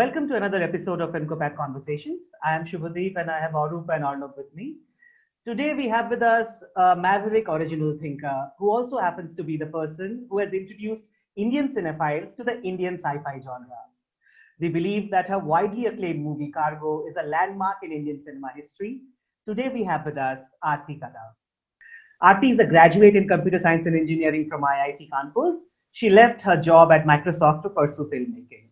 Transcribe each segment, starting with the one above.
Welcome to another episode of Incopac Conversations. I am Shubhadeep and I have Arup and Arnav with me. Today we have with us a maverick original thinker who also happens to be the person who has introduced Indian cinephiles to the Indian sci-fi genre. We believe that her widely acclaimed movie Cargo is a landmark in Indian cinema history. Today we have with us Aarti Kada. Aarti is a graduate in computer science and engineering from IIT Kanpur. She left her job at Microsoft to pursue filmmaking.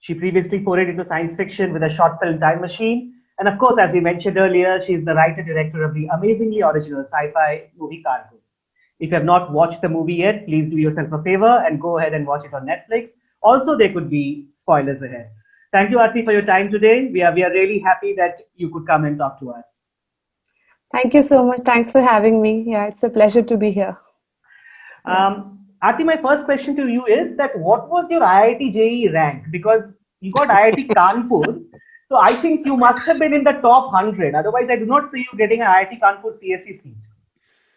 She previously forayed into science fiction with a short film Time Machine. And of course, as we mentioned earlier, she's the writer-director of the amazingly original sci-fi movie Cargo. If you have not watched the movie yet, please do yourself a favor and go ahead and watch it on Netflix. Also, there could be spoilers ahead. Thank you, Aarti, for your time today. We are really happy that you could come and talk to us. Thank you so much. Thanks for having me. Yeah, it's a pleasure to be here. Aarti, my first question to you is that what was your IIT JEE rank? Because you got IIT Kanpur, so I think you must have been in the top 100. Otherwise, I do not see you getting an IIT Kanpur CSE seat.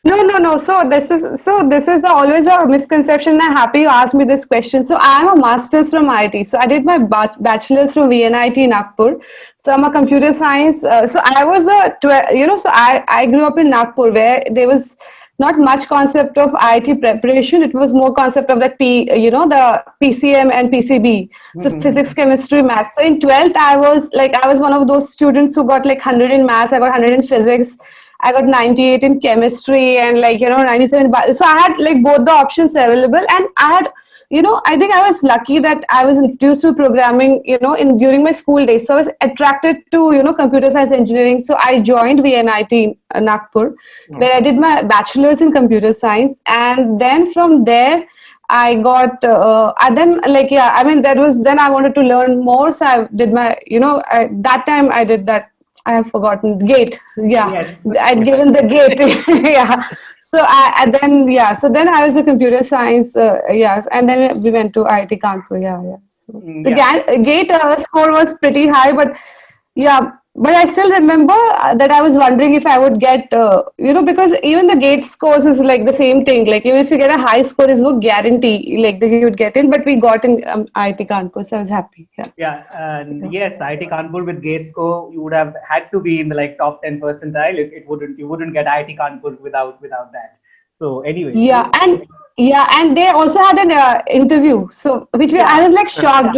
No. So this is always a misconception. I'm happy you asked me this question. So I'm a master's from IIT. So I did my bachelor's from VNIT Nagpur. So I'm a computer science. So I was so I grew up in Nagpur where there was not much concept of IIT preparation. It was more concept of that the PCM and PCB. So physics, chemistry, maths. So in 12th, I was one of those students who got like 100 in maths. I got 100 in physics. I got 98 in chemistry and 97. So I had like both the options available, and I had, I think I was lucky that I was introduced to programming, during my school days. So I was attracted to, computer science engineering. So I joined VNIT Nagpur, where I did my bachelor's in computer science. And then from there, I got, then I wanted to learn more. So I did my, that time I did that. I have forgotten GATE. Yeah, yes. I'd given the GATE. Yeah. So then I was a computer science. Yes, and then we went to IIT Kanpur. Yeah. So the GATE score was pretty high, but yeah. But I still remember that I was wondering if I would get, because even the GATE scores is like the same thing. Like even if you get a high score, there's no guarantee like that you would get in. But we got in IIT Kanpur, so I was happy. Yes, IIT Kanpur with GATE score, you would have had to be in the top 10 percentile. You wouldn't get IIT Kanpur without that. So anyway. Yeah, and they also had an interview. So I was like shocked.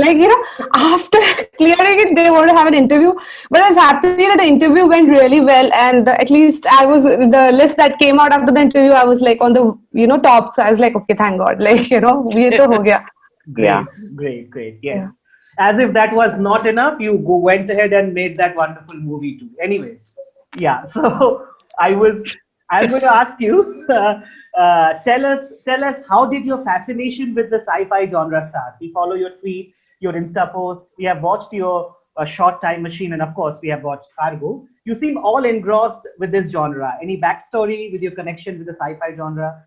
After clearing it, they want to have an interview. But I was happy that the interview went really well, and at least I was the list that came out after the interview. I was like on the top. So I was like, okay, thank God. Ye to ho gaya. Great. Yes. Yeah. As if that was not enough, you went ahead and made that wonderful movie too. Anyways, yeah. So I'm going to ask you. Tell us, how did your fascination with the sci-fi genre start? We follow your tweets, your Insta posts. We have watched your short Time Machine, and of course, we have watched Cargo. You seem all engrossed with this genre. Any backstory with your connection with the sci-fi genre?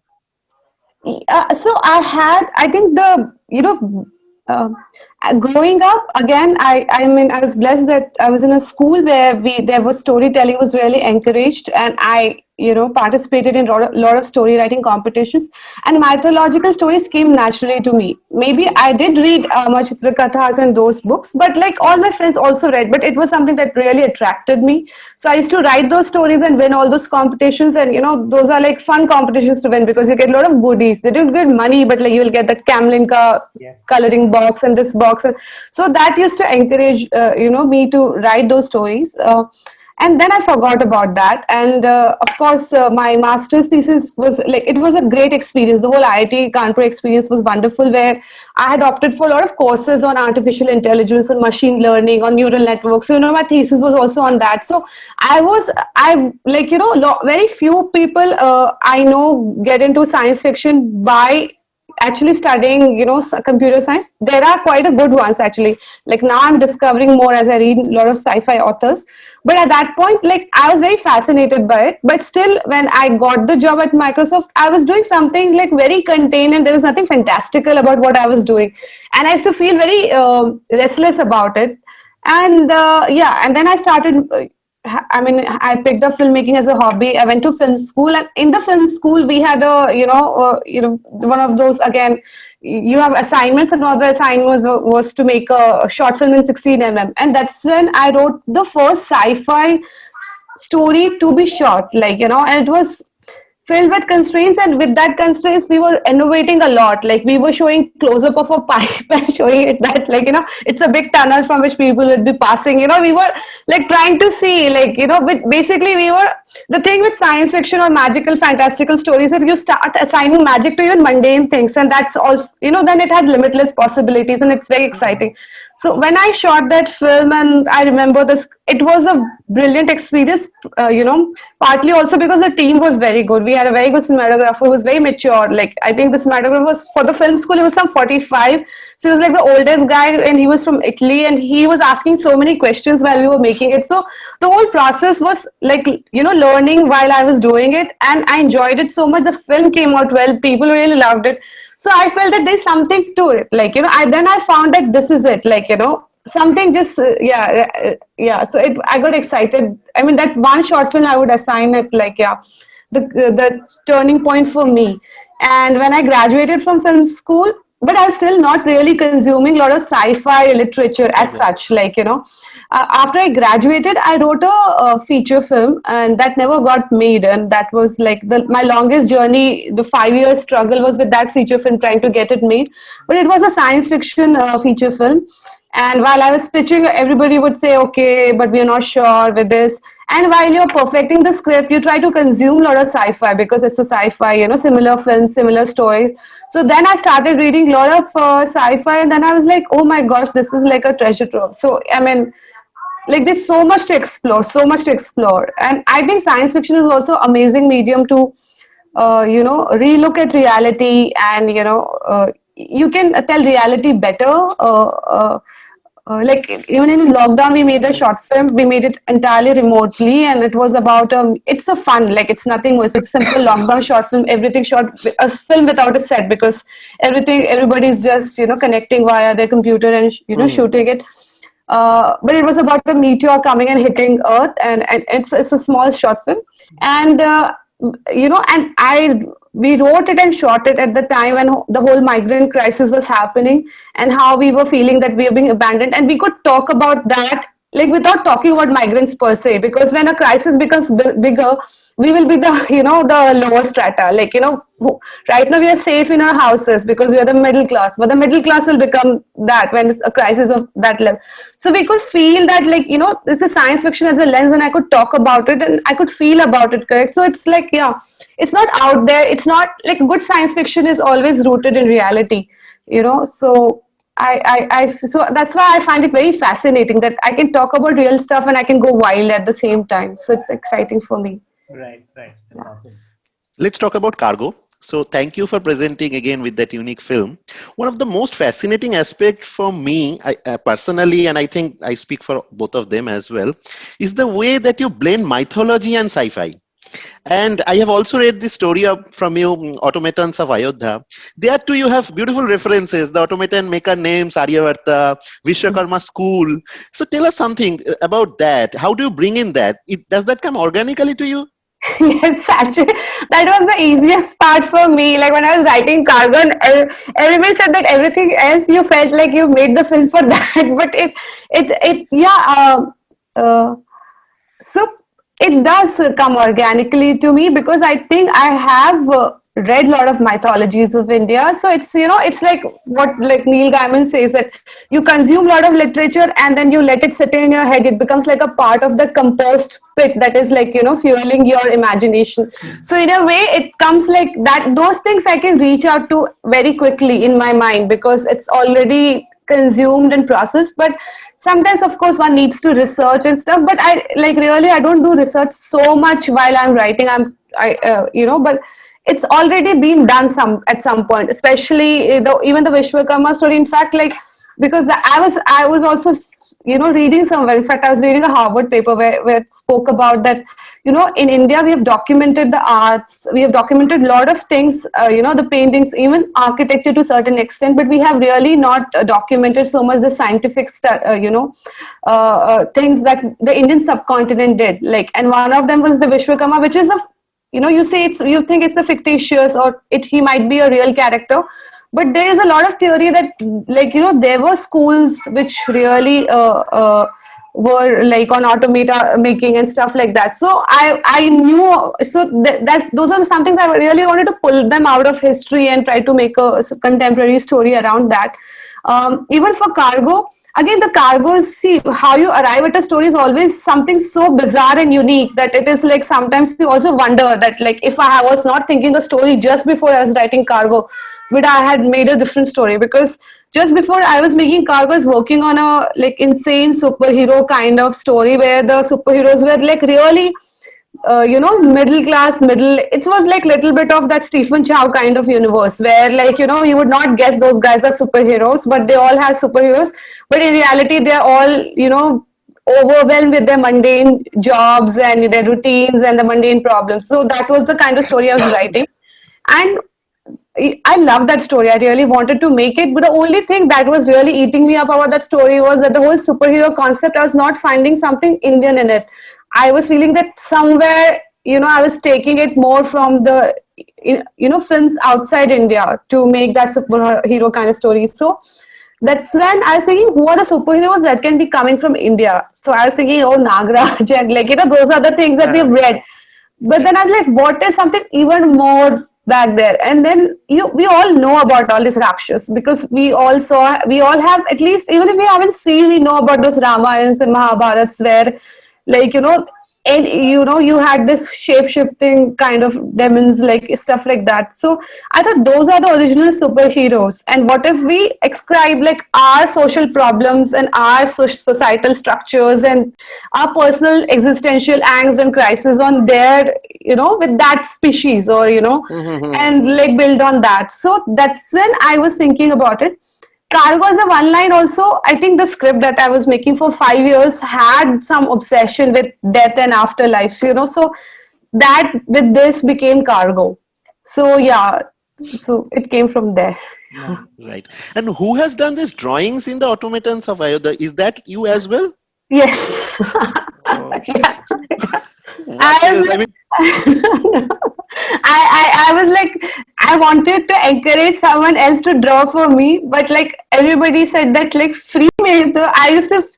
So I think growing up, again, I was blessed that I was in a school where there was storytelling was really encouraged, and I participated in a lot of story writing competitions, and mythological stories came naturally to me. Maybe I did read Chitra Kathas and those books, but like all my friends also read, but it was something that really attracted me. So I used to write those stories and win all those competitions, and those are like fun competitions to win because you get a lot of goodies. They don't get money, but like you will get the Camlinka coloring box and this box. So that used to encourage me to write those stories. And then I forgot about that. And of course, my master's thesis it was a great experience. The whole IIT Kanpur experience was wonderful, where I had opted for a lot of courses on artificial intelligence, on machine learning, on neural networks. So, my thesis was also on that. So very few people I know get into science fiction by actually studying, computer science. There are quite a good ones actually. Like now I'm discovering more as I read a lot of sci-fi authors. But at that point, I was very fascinated by it. But still, when I got the job at Microsoft, I was doing something very contained, and there was nothing fantastical about what I was doing. And I used to feel very restless about it. And and then I started I mean, I picked up filmmaking as a hobby. I went to film school, and in the film school, we had one of those again. You have assignments, and one of the assignments was to make a short film in 16 mm, and that's when I wrote the first sci-fi story to be shot. And it was filled with constraints, and with that constraints we were innovating a lot. Like, we were showing close up of a pipe and showing it that, it's a big tunnel from which people would be passing. We were like trying to see, but basically we were, the thing with science fiction or magical fantastical stories, that you start assigning magic to even mundane things, and that's all, then it has limitless possibilities, and it's very exciting. So when I shot that film, and I remember this, it was a brilliant experience, partly also because the team was very good. We had a very good cinematographer who was very mature. Like, I think the cinematographer was, for the film school, he was some 45. So he was like the oldest guy, and he was from Italy, and he was asking so many questions while we were making it. So the whole process was like, learning while I was doing it, and I enjoyed it so much. The film came out well. People really loved it. So I felt that there's something to it. I found that this is it. Something just So I got excited. I mean, that one short film I would assign it the turning point for me. And when I graduated from film school, but I was still not really consuming a lot of sci-fi literature as such. After I graduated, I wrote a feature film, and that never got made. And that was like my longest journey. The 5-year struggle was with that feature film, trying to get it made. But it was a science fiction feature film. And while I was pitching, everybody would say, okay, but we're not sure with this. And while you're perfecting the script, you try to consume a lot of sci-fi, because it's a sci-fi, similar films, similar stories. So then I started reading a lot of sci-fi, and then I was like, oh my gosh, this is like a treasure trove. So, I mean, there's so much to explore, so much to explore. And I think science fiction is also amazing medium to, relook at reality, and, you can tell reality better. Even in lockdown, we made a short film. We made it entirely remotely, and it was about it's a fun, it's nothing was, it's simple lockdown short film. Everything shot, a film without a set, because everybody's just connecting via their computer and shooting it. But it was about a meteor coming and hitting Earth, and it's a small short film, and we wrote it and shot it at the time when the whole migrant crisis was happening, and how we were feeling that we are being abandoned. And we could talk about that, without talking about migrants per se, because when a crisis becomes bigger, we will be the, the lower strata. Right now we are safe in our houses because we are the middle class, but the middle class will become that when it's a crisis of that level. So we could feel that, it's a science fiction as a lens, and I could talk about it, and I could feel about it, correct? So it's it's not out there. It's not good science fiction is always rooted in reality, so so that's why I find it very fascinating that I can talk about real stuff and I can go wild at the same time. So it's exciting for me. Right. That's awesome. Let's talk about Cargo. So thank you for presenting again with that unique film. One of the most fascinating aspects for me, personally, and I think I speak for both of them as well, is the way that you blend mythology and sci-fi. And I have also read this story from you, Automatons of Ayodhya. There too you have beautiful references. The automaton maker names Aryavarta, Vishwakarma school. So tell us something about that. How do you bring in that? Does that come organically to you? Yes, actually, that was the easiest part for me. When I was writing Cargo, everybody said that everything else you felt like you made the film for that, but so it does come organically to me, because I think I have read a lot of mythologies of India. So it's, it's like what Neil Gaiman says, that you consume a lot of literature and then you let it sit in your head. It becomes like a part of the compost pit that is fueling your imagination. So in a way, it comes like that. Those things I can reach out to very quickly in my mind, because it's already consumed and processed. But sometimes, of course, one needs to research and stuff, but I don't do research so much while I'm writing. But it's already been done at some point, especially even the Vishwakarma story. In fact, because I was also reading somewhere. In fact, I was reading a Harvard paper where it spoke about that, in India, we have documented the arts, we have documented a lot of things, the paintings, even architecture to a certain extent, but we have really not documented so much the scientific things that the Indian subcontinent did. Like, and one of them was the Vishwakarma, which is you say you think it's a fictitious, or he might be a real character, but there is a lot of theory that, like, there were schools which really were like on automata making and stuff like that. So I knew, so those are some things I really wanted to pull them out of history and try to make a contemporary story around that. Even for Cargo, again, the Cargo, see, how you arrive at a story is always something so bizarre and unique that it is like, sometimes you also wonder that, like, if I was not thinking the story just before I was writing Cargo, but I had made a different story. Because just before I was making Cargo, I was working on a like insane superhero kind of story where the superheroes were like really middle class, it was like little bit of that Stephen Chow kind of universe where, like, you would not guess those guys are superheroes, but they all have superheroes, but in reality they're all overwhelmed with their mundane jobs and their routines and the mundane problems. So that was the kind of story I was writing, and I love that story. I really wanted to make it, but the only thing that was really eating me up about that story was that the whole superhero concept, I was not finding something Indian in it. I was feeling that somewhere, I was taking it more from the, films outside India to make that superhero kind of story. So that's when I was thinking, who are the superheroes that can be coming from India? So I was thinking, oh, Nagraj, and like, those are the things that we've read. But then I was like, what is something even more back there? And then we all know about all these Rakshas, because we all have, at least, even if we haven't seen, we know about those Ramayans and Mahabharats where, like, and you had this shape-shifting kind of demons, like stuff like that. So I thought those are the original superheroes. And what if we ascribe like our social problems and our societal structures and our personal existential angst and crisis on their, with that species, or and like build on that. So that's when I was thinking about it. Cargo is a one line also. I think the script that I was making for 5 years had some obsession with death and afterlife, so that with this became Cargo. So yeah, so it came from there. Right. And who has done these drawings in the automatons of Ayodhya? Is that you as well? Yes. Yeah. I was like, I wanted to encourage someone else to draw for me, but like everybody said that like free mein, so I used to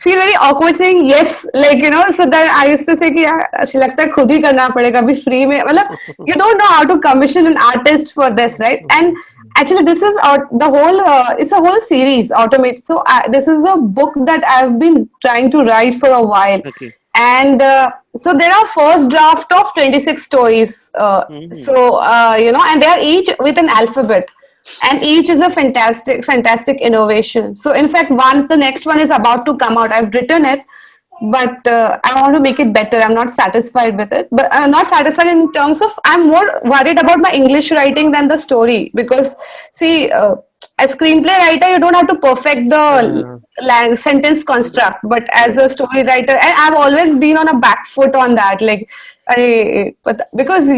feel very awkward saying yes, like, so that I used to say कि यार लगता है खुद ही करना पड़ेगा अभी free में, मतलब you don't know how to commission an artist for this, right? And actually this is the whole it's a whole series, Automate. So this is a book that I've been trying to write for a while. Okay. And so there are first draft of 26 stories. So, and they are each with an alphabet. And each is a fantastic innovation. So in fact, the next one is about to come out. I've written it, but I want to make it better. I'm not satisfied with it. But I'm not satisfied in terms of, I'm more worried about my English writing than the story. Because, see, a screenplay writer, you don't have to perfect the sentence construct, but as a story writer, and I've always been on a back foot on that, like, but because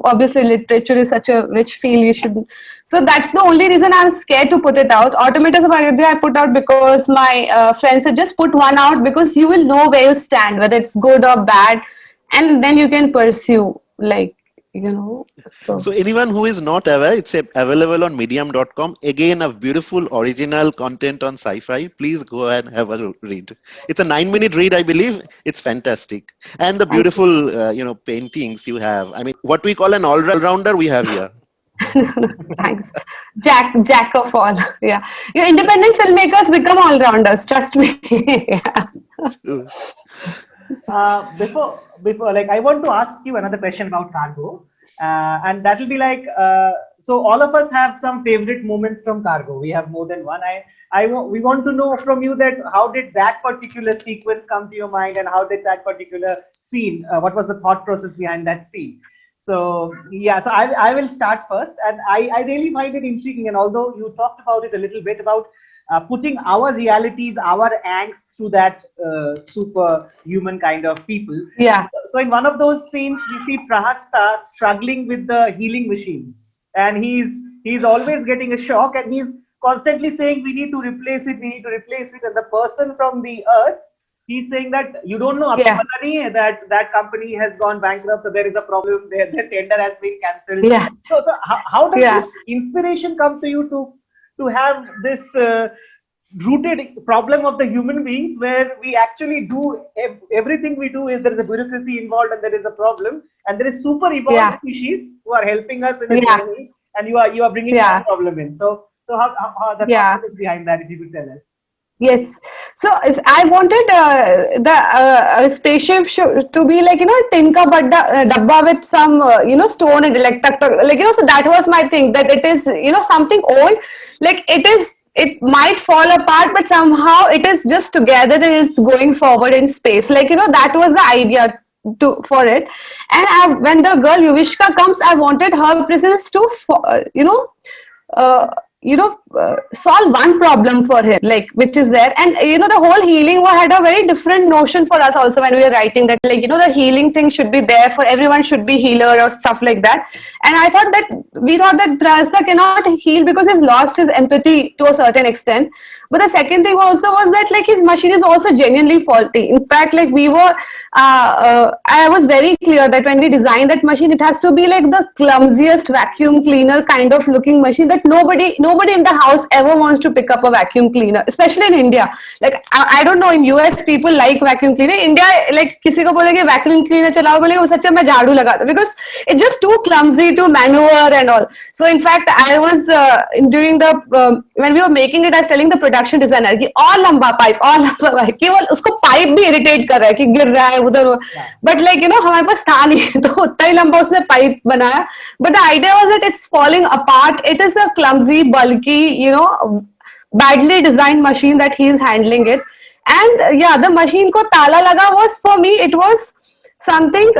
obviously literature is such a rich field, you should. So that's the only reason I'm scared to put it out. Automatons of Ayodhya I put out because my friends said just put one out, because you will know where you stand, whether it's good or bad, and then you can pursue, like, So anyone who is not aware, it's available on medium.com. Again, a beautiful original content on sci-fi. Please go and have a read. It's a 9-minute read, I believe. It's fantastic. And the beautiful, paintings you have. I mean, what we call an all-rounder we have here. Thanks. Jack of all. Yeah. Your independent filmmakers become all-rounders. Trust me. Yeah. Before, like, I want to ask you another question about Cargo, and that will be like, so all of us have some favorite moments from Cargo. We have more than one. We want to know from you that how did that particular sequence come to your mind, and how did that particular scene, what was the thought process behind that scene? So yeah, so I will start first, and I really find it intriguing. And although you talked about it a little bit about putting our realities, our angst to that superhuman kind of people. Yeah. So in one of those scenes, we see Prahasta struggling with the healing machine, and he's always getting a shock, and he's constantly saying, "We need to replace it. We need to replace it." And the person from the earth, he's saying that you don't know, Yeah. that company has gone bankrupt. There is a problem. Their tender has been cancelled. Yeah. So how does Yeah. this inspiration come to you to have this rooted problem of the human beings, where we actually do everything we do is there is a bureaucracy involved and there is a problem, and there is super evolved Yeah. species who are helping us in a Yeah. journey, and you are bringing Yeah. that problem in. So how the Yeah. process behind that, if you could tell us. Yes. So I wanted the spaceship to be like, tinka badda dabba with some, stone and like, so that was my thing, that it is, something old, like it might fall apart, but somehow it is just together and it's going forward in space. Like, that was the idea for it. And when the girl Yuvishka comes, I wanted her presence to, solve one problem for him, like, which is there. And the whole healing had a very different notion for us also when we were writing that, like, the healing thing should be there for everyone, should be healer or stuff like that. And we thought that Prahasta cannot heal because he's lost his empathy to a certain extent. But the second thing also was that, like, his machine is also genuinely faulty. In fact, like, I was very clear that when we designed that machine, it has to be like the clumsiest vacuum cleaner kind of looking machine that nobody in the house ever wants to pick up a vacuum cleaner, especially in India. Like, I don't know, in US people like vacuum cleaner. India, like, kisi ko bolege vacuum cleaner chalao, bolege usse acha main jhadu lagata, because it's just too clumsy to maneuver and all. So in fact, I was during the when we were making it, I was telling the production designer कि और लंबा pipe केवल उसको pipe भी irritate कर रहा है कि गिर रहा है उधर, बट लाइक हमारे पास था नहीं, तो उतना ही लंबा उसने पाइप बनाया. But the idea was that it's falling apart. It is a clumsy, bulky, badly designed machine that he is handling it. And yeah, the machine ko tala laga was, for me, it was something,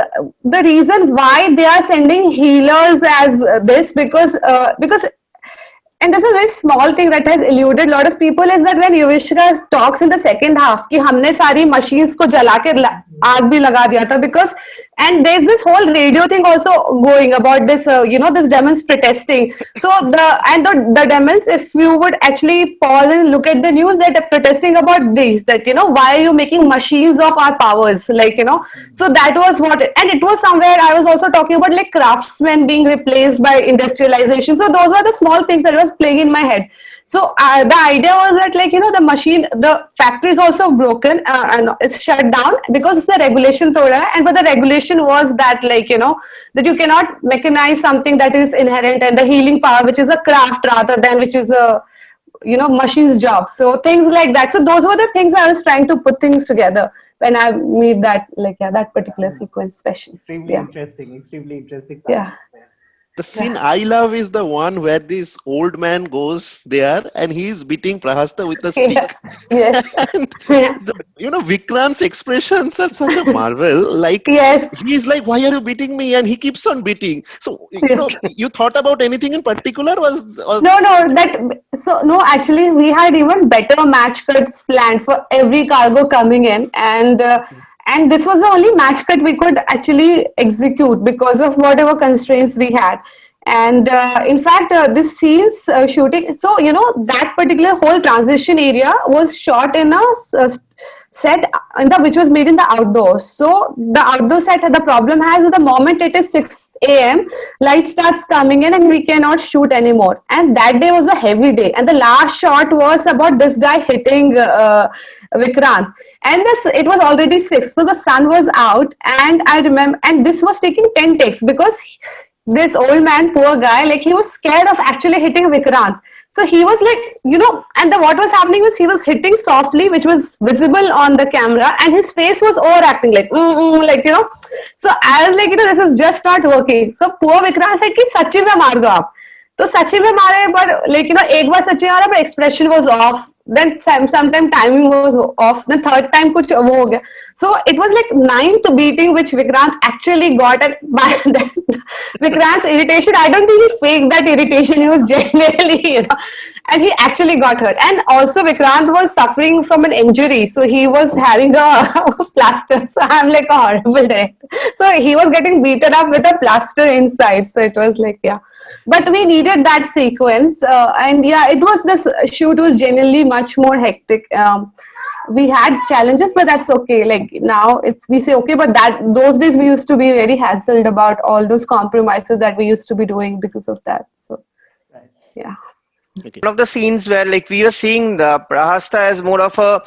the reason why they are sending healers as this, because and this is a very small thing that has eluded a lot of people, is that when Yuvishka talks in the second half कि हमने सारी machines को जला के आग भी लगा दिया था, because, and there's this whole radio thing also going about this, this demons protesting. So the demons, if you would actually pause and look at the news, that are protesting about this, that, why are you making machines of our powers? Like, so that was what, and it was somewhere I was also talking about, like, craftsmen being replaced by industrialization. So those were the small things that was playing in my head. So the idea was that, like, the factory is also broken and it's shut down because it's a regulation thoda, and but the regulation was that, like, that you cannot mechanize something that is inherent, and the healing power, which is a craft rather than which is a machine's job. So things like that. So those were the things I was trying to put things together when I made that, like, that particular sequence special. Extremely interesting. Yeah. The scene I love is the one where this old man goes there and he's beating Prahasta with a stick. Yes. And Vikrant's expressions are such a marvel. Like, yes. he's like, "Why are you beating me?" And he keeps on beating. So, you thought about anything in particular? No, actually, we had even better match cuts planned for every cargo coming in, and this was the only match cut we could actually execute because of whatever constraints we had. And in fact, this scene's shooting, so, that particular whole transition area was shot in a set which was made in the outdoors. So the outdoor set, the problem has, the moment it is 6 a.m., light starts coming in and we cannot shoot anymore. And that day was a heavy day. And the last shot was about this guy hitting Vikrant. And it was already 6. So the sun was out. And I remember, and this was taking 10 takes because this old man, poor guy, like, he was scared of actually hitting Vikrant. So he was like, and what was happening was he was hitting softly, which was visible on the camera, and his face was overacting, like, like, So I was like, this is just not working. So poor Vikrant said, "Sachi mein maar do aap." So Sachi mein mare, but, like, ek baar Sachi maara, but expression was off. then sometime timing was off. The third time kuch wo ho gaya. So it was like ninth beating which Vikrant actually got, and by then Vikrant's irritation, I don't think he faked that irritation. He was genuinely, and he actually got hurt. And also Vikrant was suffering from an injury, so he was having a plaster. So I'm like a horrible director. So he was getting beaten up with a plaster inside. So it was like, yeah. But we needed that sequence, and yeah, it was, this shoot was genuinely much more hectic. We had challenges, but that's okay. Like now we say okay, but those days we used to be very hassled about all those compromises that we used to be doing because of that. So yeah. Okay. One of the scenes where like we were seeing the Prahasta as more of a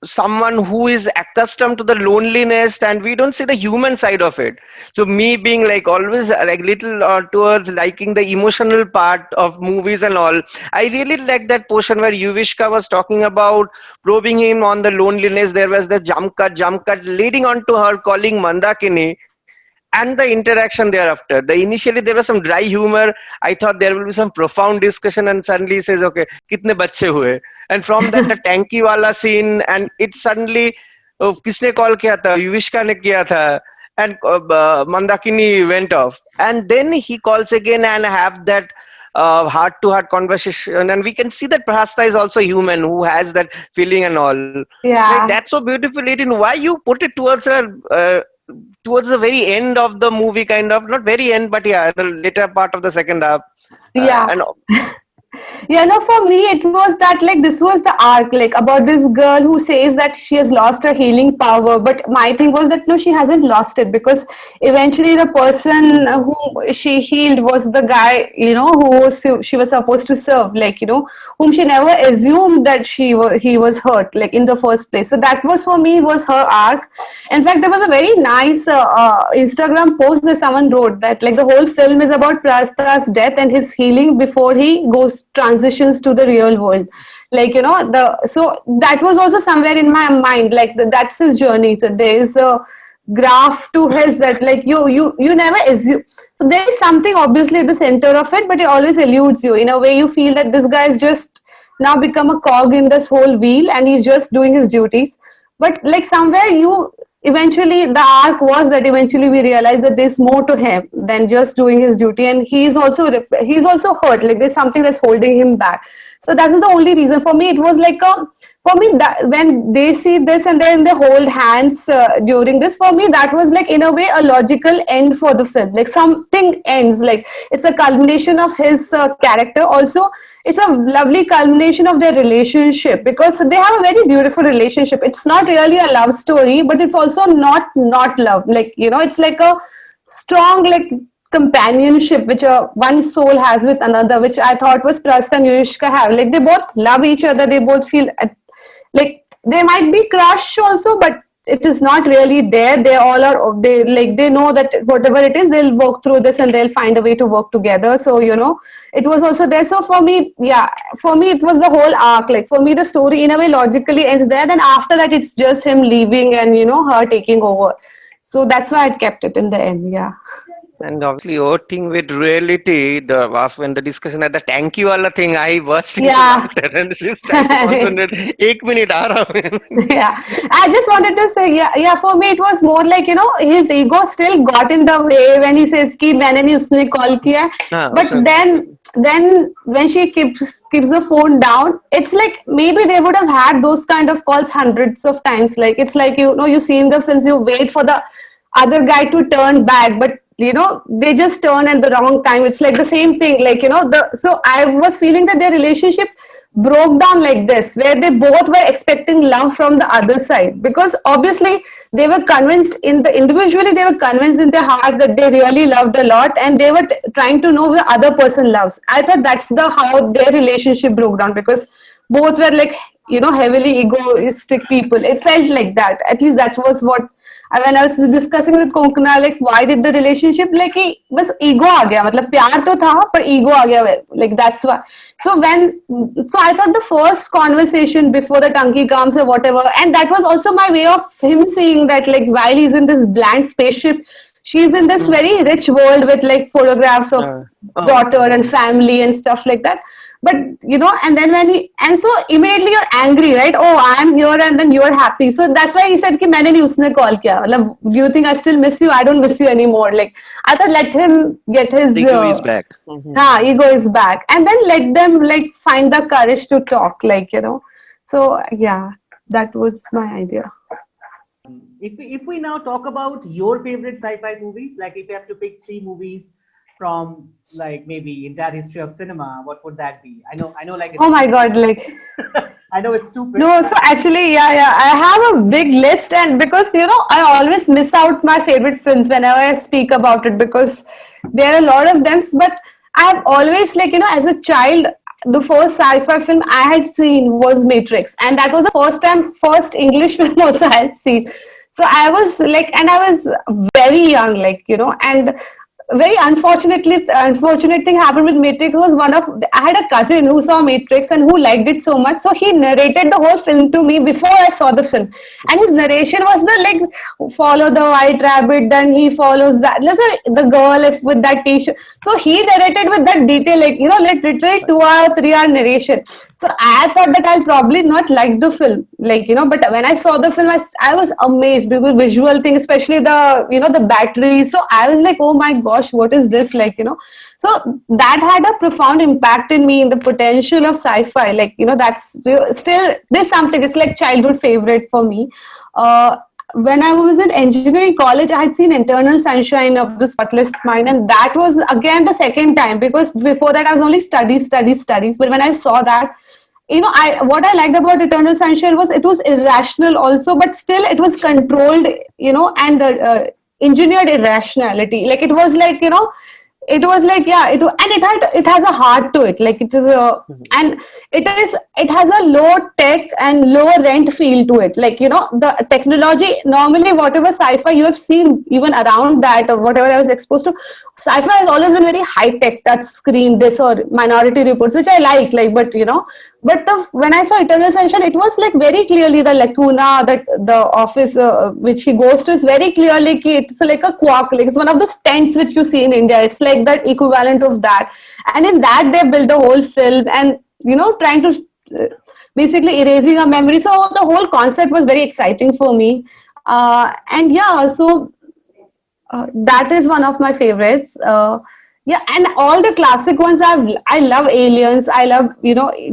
someone who is accustomed to the loneliness, and we don't see the human side of it. So me being like always like little towards liking the emotional part of movies and all, I really like that portion where Yuvishka was talking about probing him on the loneliness. There was the jump cut leading on to her calling Mandakini, and the interaction thereafter. Initially there was some dry humor. I thought there will be some profound discussion, and suddenly he says, okay, kitne bacche hue? And from that, the tanky wala scene, and it suddenly, kisne call kiya tha? Yuvishka ne kiya tha. And Mandakini went off. And then he calls again and have that heart-to-heart conversation, and we can see that Prahasta is also human, who has that feeling and all. Yeah. Like, that's so beautiful. Why you put it towards her towards the very end of the movie, kind of, not very end, but yeah, the later part of the second half. Yeah. And Yeah, no, for me, it was that, like, this was the arc, like, about this girl who says that she has lost her healing power. But my thing was that, no, she hasn't lost it, because eventually the person who she healed was the guy, who she was supposed to serve, like, whom she never assumed that he was hurt, like, in the first place. So that was, for me, was her arc. In fact, there was a very nice Instagram post that someone wrote that, like, the whole film is about Prasta's death and his healing before he transitions to the real world, like, so that was also somewhere in my mind, like, that's his journey. So there is a graph to his, that, like, you never assume. So there is something obviously at the center of it, but it always eludes you. In a way, you feel that this guy is just now become a cog in this whole wheel, and he's just doing his duties. But, like, somewhere eventually the arc was that eventually we realized that there's more to him than just doing his duty, and he's also hurt, like there's something that's holding him back. So that was the only reason. For me, it was like that when they see this and then they hold hands during this, for me that was, like, in a way a logical end for the film. Like, something ends, like it's a culmination of his character. Also, it's a lovely culmination of their relationship, because they have a very beautiful relationship. It's not really a love story, but it's also not love. Like, it's like a strong, like, companionship which one soul has with another, which I thought was Prasta and Yuvishka have. Like, they both love each other. They both feel like they might be crush also, but it is not really there. They all are, they know that whatever it is, they'll work through this and they'll find a way to work together. So, it was also there. So for me, it was the whole arc. Like, for me, the story in a way logically ends there. Then after that, it's just him leaving and, her taking over. So that's why I kept it in the end. Yeah. And obviously, your thing with reality, when the discussion at the tanky wala thing, I burst into laughter, and she's trying to concentrate. 1 minute, yeah, I just wanted to say, yeah. For me, it was more like, his ego still got in the way when he says ki maine nahi usne call kiya. But then when she keeps the phone down, it's like maybe they would have had those kind of calls hundreds of times. Like, it's like, you see in the films, you wait for the other guy to turn back, but they just turn at the wrong time. It's like the same thing, like, so I was feeling that their relationship broke down like this, where they both were expecting love from the other side, because obviously they were convinced individually, they were convinced in their heart that they really loved a lot, and they were trying to know the other person loves. I thought that's how their relationship broke down, because both were, like, heavily egoistic people. It felt like that. At least that was what, when I was discussing with Konkana, like, why did the relationship, like, bas ego aa gaya, matlab pyar to tha, but ego aa gaya, like, that's why. So I thought the first conversation before the Tanki comes or whatever, and that was also my way of him seeing that, like, while he's in this blank spaceship, she's in this very rich world with, like, photographs of daughter and family and stuff like that. but and then and so immediately you're angry, right? Oh, I'm here, and then you're happy. So that's why he said कि मैंने नहीं उसने call किया. मतलब, do you think I still miss you? I don't miss you anymore. Like, I thought let him get his Ego is back. ego is back, and then let them like find the courage to talk, like So yeah, that was my idea. If we now talk about your favorite sci-fi movies, like if you have to pick 3 movies from like maybe entire history of cinema, what would that be? I know, like Oh my God, like. I know it's stupid. No, so actually, yeah, I have a big list, and because I always miss out my favorite films whenever I speak about it, because there are a lot of them. But I've always, like, as a child, the first sci-fi film I had seen was Matrix, and that was the first English film also I had seen. So I was like, and I was very young, like, and very unfortunate thing happened with Matrix was I had a cousin who saw Matrix and who liked it so much, so he narrated the whole film to me before I saw the film, and his narration was follow the white rabbit, then he follows that, let's say the girl with that t-shirt, so he narrated with that detail, like literally 2 hour 3 hour narration. So I thought that I'll probably not like the film, but when I saw the film, I was amazed because visual thing, especially the the battery. So I was like, oh my gosh, what is this, so that had a profound impact in me in the potential of sci-fi, that's still there's something, it's like childhood favorite for me. When I was in engineering college, I had seen Eternal Sunshine of the Spotless Mind, and that was again the second time, because before that I was only studies. But when I saw that, what I liked about Eternal Sunshine was it was irrational also, but still it was controlled, and engineered irrationality. Like it was like, it was like, yeah, and it has a heart to it, like it is and it has a low tech and low rent feel to it, the technology, normally whatever sci-fi you have seen even around that, or whatever I was exposed to, sci-fi has always been very high tech, touch screen, this or Minority Reports, which I like, but when I saw Eternal Sunshine, it was like very clearly the lacuna that the office which he goes to is very clearly it's like a quark, like it's one of those tents which you see in India. It's like that equivalent of that, and in that they build the whole film, and trying to basically erasing a memory. So the whole concept was very exciting for me, and yeah, so that is one of my favorites. Yeah, and all the classic ones I love Aliens, I love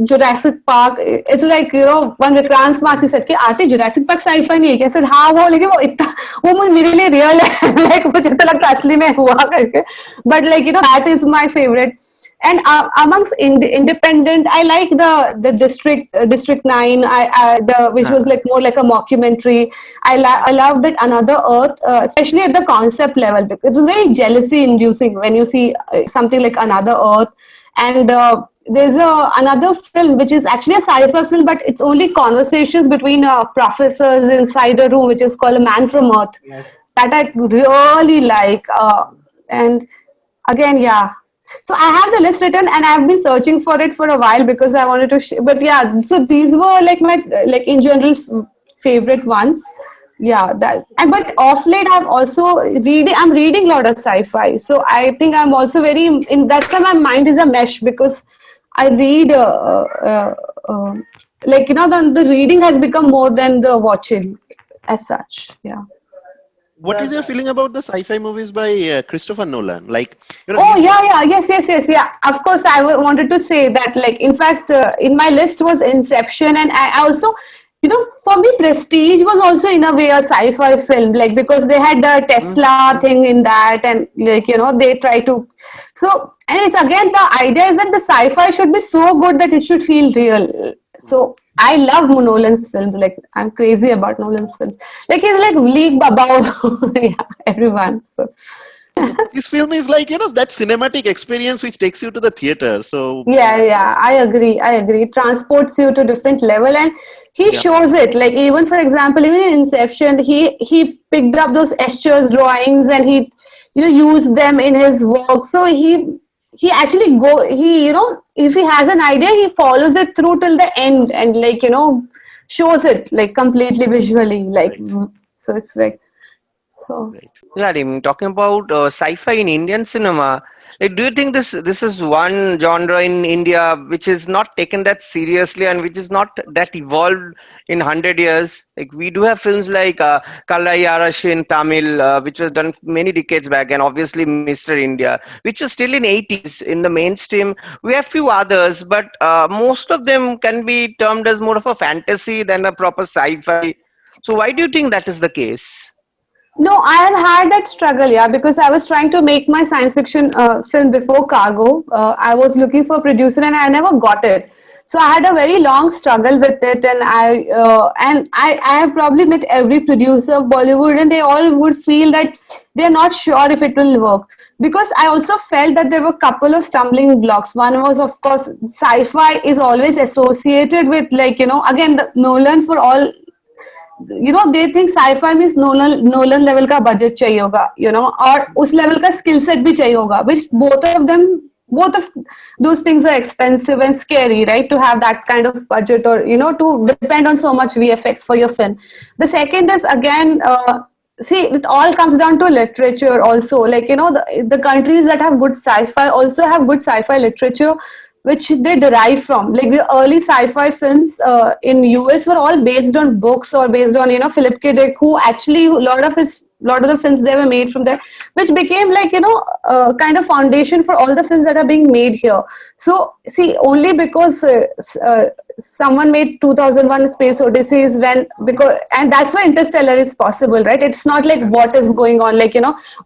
Jurassic Park. It's like one Vikrant Massey said कि आते Jurassic Park sci-fi नहीं है क्या? I said हाँ वो, लेकिन वो मेरे लिए real है, like मुझे तो लगता असली में हुआ करके. But that is my favorite. And amongst independent, I like the District 9, which was like more like a mockumentary. I love that Another Earth, especially at the concept level, because it was very jealousy inducing when you see something like Another Earth. And there's another film which is actually a sci-fi film, but it's only conversations between professors inside a room, which is called A Man from Earth. Yes. That I really like. And again, yeah. So I have the list written, and I've been searching for it for a while because I wanted to. But yeah, so these were like my in general favorite ones. Yeah, but off late I'm reading a lot of sci-fi. So I think I'm also very that's why my mind is a mesh, because I read the reading has become more than the watching as such. Yeah. What is your feeling about the sci-fi movies by Christopher Nolan? Oh yeah, yes. Of course, wanted to say that. In fact, in my list was Inception, and I also, for me, Prestige was also in a way a sci-fi film, because they had the Tesla thing in that, and they try to. So, and it's again the idea is that the sci-fi should be so good that it should feel real. So I love Nolan's films. I'm crazy about Nolan's films. He's like league above everyone. So this film is like that cinematic experience which takes you to the theater. So yeah, I agree. It transports you to a different level, and he shows it. Even for example, even in Inception, he picked up those Eschers drawings and he used them in his work. So he actually if he has an idea, he follows it through till the end, and shows it completely visually, so it's like so. Yeah, I mean, talking about sci-fi in Indian cinema, Like, do you think this is one genre in India which is not taken that seriously and which is not that evolved in 100 years? Like, we do have films like Kalayarashi in Tamil, which was done many decades back, and obviously Mr. India, which was still in 80s in the mainstream. We have few others, but most of them can be termed as more of a fantasy than a proper sci-fi. So why do you think that is the case? No, I have had that struggle, yeah, because I was trying to make my science fiction film before Cargo. I was looking for a producer and I never got it. So I had a very long struggle with it, and I have probably met every producer of Bollywood, and they all would feel that they're not sure if it will work. Because I also felt that there were a couple of stumbling blocks. One was, of course, sci-fi is always associated with, like, again, the Nolan for all, they think sci-fi means Nolan level का budget चाहिए होगा, और उस level का skill set भी चाहिए होगा, which both of those things are expensive and scary, right? To have that kind of budget, or to depend on so much VFX for your film. The second is, again, see, it all comes down to literature also. Like, the countries that have good sci-fi also have good sci-fi literature, which they derive from. Like, the early sci-fi films in US were all based on books, or based on, Philip K. Dick, who actually, a lot of the films, they were made from there, which became like, kind of foundation for all the films that are being made here. So, see, only because someone made 2001 Space Odyssey is and that's why Interstellar is possible, right? It's not like what is going on, like,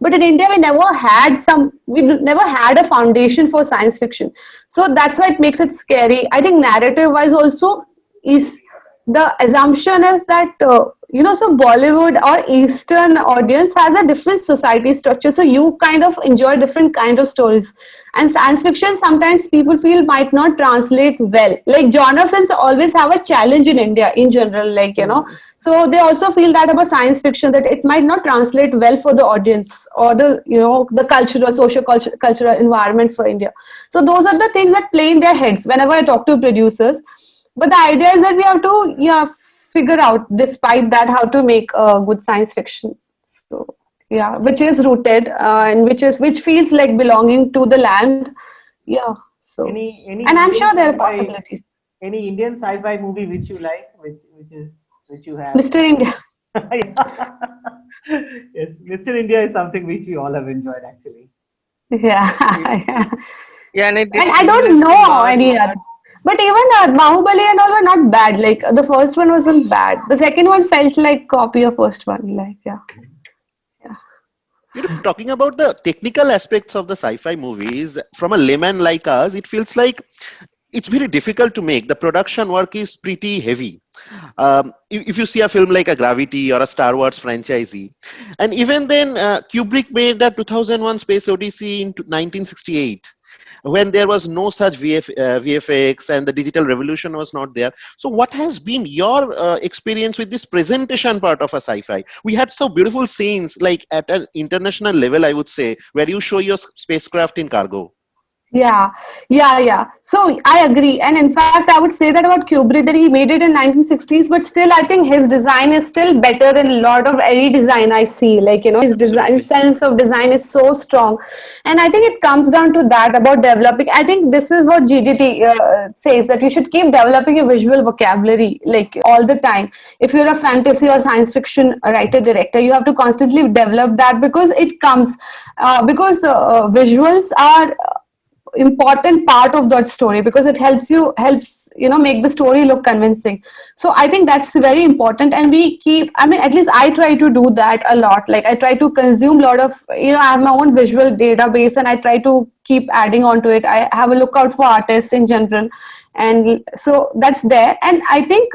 but in India, we never had a foundation for science fiction. So that's why it makes it scary. I think narrative wise also is, the assumption is that, so Bollywood or Eastern audience has a different society structure. So you kind of enjoy different kind of stories. And science fiction, sometimes people feel might not translate well. Like, genre films always have a challenge in India in general, like, So they also feel that about science fiction, that it might not translate well for the audience, or the, the cultural, cultural environment for India. So those are the things that play in their heads whenever I talk to producers. But the idea is that we have to, figure out, despite that, how to make good science fiction. So, yeah, which is rooted and which feels like belonging to the land. Yeah. So, any and I'm Indian sure there are sci-fi- possibilities. Any Indian sci-fi movie which you like, which you have? Mr. India. Yes, Mr. India is something which we all have enjoyed, actually. Yeah. Yeah, and I don't know any other. But even Bahubali and all were not bad. Like, the first one wasn't bad. The second one felt like copy of first one. Like, yeah. Talking about the technical aspects of the sci-fi movies, from a layman like us, it feels like it's very difficult to make. The production work is pretty heavy. If you see a film like a Gravity or a Star Wars franchisee, and even then, Kubrick made the 2001 Space Odyssey in 1968. When there was no such VFX and the digital revolution was not there. So what has been your experience with this presentation part of a sci-fi? We had so beautiful scenes, like at an international level, I would say, where you show your spacecraft in cargo. Yeah. So I agree. And in fact, I would say that about Kubrick, that he made it in 1960s, but still I think his design is still better than a lot of any design I see. Like, his design, sense of design is so strong. And I think it comes down to that, about developing. I think this is what GDT says, that you should keep developing your visual vocabulary, like, all the time. If you're a fantasy or science fiction writer, director, you have to constantly develop that, because it comes, because visuals are important part of that story, because it helps make the story look convincing. So I think that's very important, and at least I try to do that a lot. Like, I try to consume a lot of, I have my own visual database, and I try to keep adding on to it. I have a lookout for artists in general, and so that's there. And I think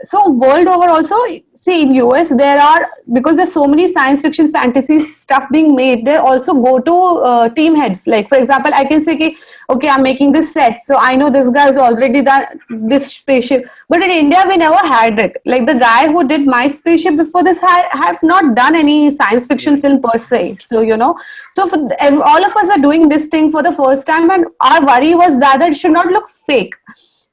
so world over also, see, in US there are, because there's so many science fiction fantasy stuff being made, they also go to team heads. Like, for example, I can say, okay, I'm making this set, so I know this guy has already done this spaceship. But in India, we never had it. Like, the guy who did my spaceship before this have not done any science fiction film per se. So, so for all of us were doing this thing for the first time, and our worry was that it should not look fake.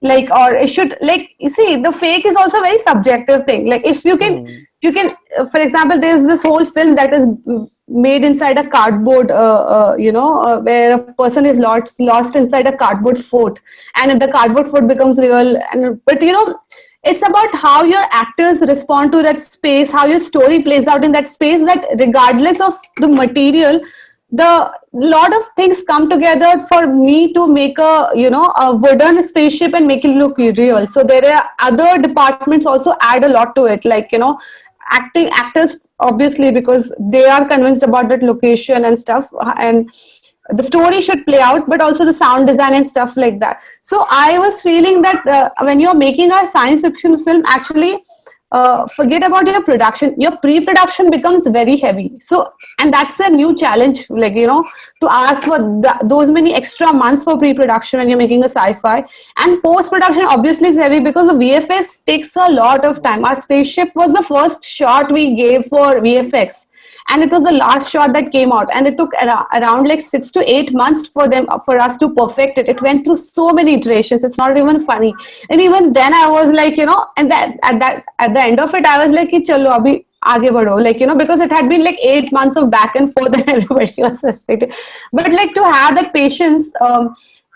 Like, or it should, like, you see, the fake is also a very subjective thing. Like, if you can, for example, there's this whole film that is made inside a cardboard, where a person is lost inside a cardboard fort, and the cardboard fort becomes real. And but it's about how your actors respond to that space, how your story plays out in that space. That regardless of the material, the lot of things come together for me to make a wooden spaceship and make it look real. So there are other departments also add a lot to it, like actors obviously, because they are convinced about that location and stuff, and the story should play out, but also the sound design and stuff like that. So I was feeling that when you're making a science fiction film, actually forget about your production. Your pre-production becomes very heavy. So, and that's a new challenge, like, to ask for those many extra months for pre-production when you're making a sci-fi. And post-production obviously is heavy because the VFX takes a lot of time. Our spaceship was the first shot we gave for VFX, and it was the last shot that came out, and it took around like 6 to 8 months for us to perfect it. It went through so many iterations, it's not even funny. And even then I was like, and that at the end of it I was like, chalo abhi aage badho, like, because it had been like 8 months of back and forth and everybody was frustrated. But like, to have that patience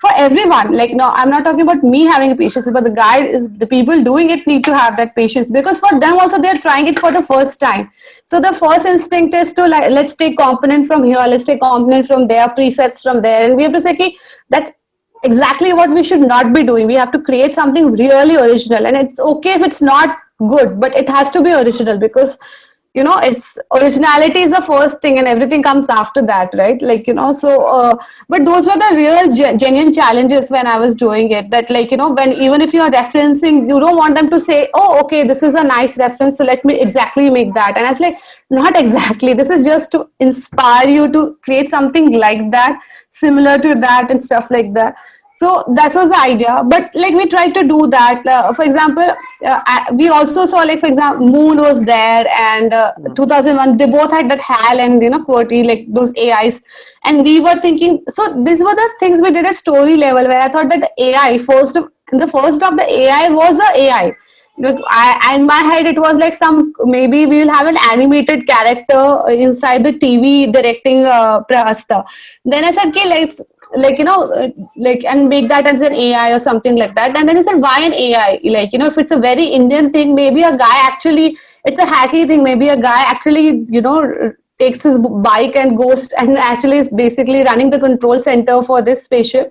for everyone, like, no, I'm not talking about me having patience, but the people doing it need to have that patience, because for them also they're trying it for the first time. So the first instinct is to, like, let's take component from here, let's take component from there, presets from there, and we have to say, okay, that's exactly what we should not be doing. We have to create something really original, and it's okay if it's not good, but it has to be original, because it's originality is the first thing and everything comes after that, right? Like, but those were the real genuine challenges when I was doing it, that, like, when even if you're referencing, you don't want them to say, oh, okay, this is a nice reference, so let me exactly make that. And I was like, not exactly, this is just to inspire you to create something like that, similar to that and stuff like that. So that was the idea. But like, we tried to do that. For example, we also saw, like, for example, Moon was there, and 2001, they both had that HAL and QWERTY, like those AIs. And we were thinking, so these were the things we did at story level, where I thought that the AI, the first of the AI was a AI. In my head it was like, maybe we will have an animated character inside the TV directing Prahasta. Then I said, okay, and make that as an AI or something like that. And then he said, why an AI? Like, if it's a very Indian thing, maybe a guy actually, it's a hacky thing, maybe a guy actually, takes his bike and goes and actually is basically running the control center for this spaceship.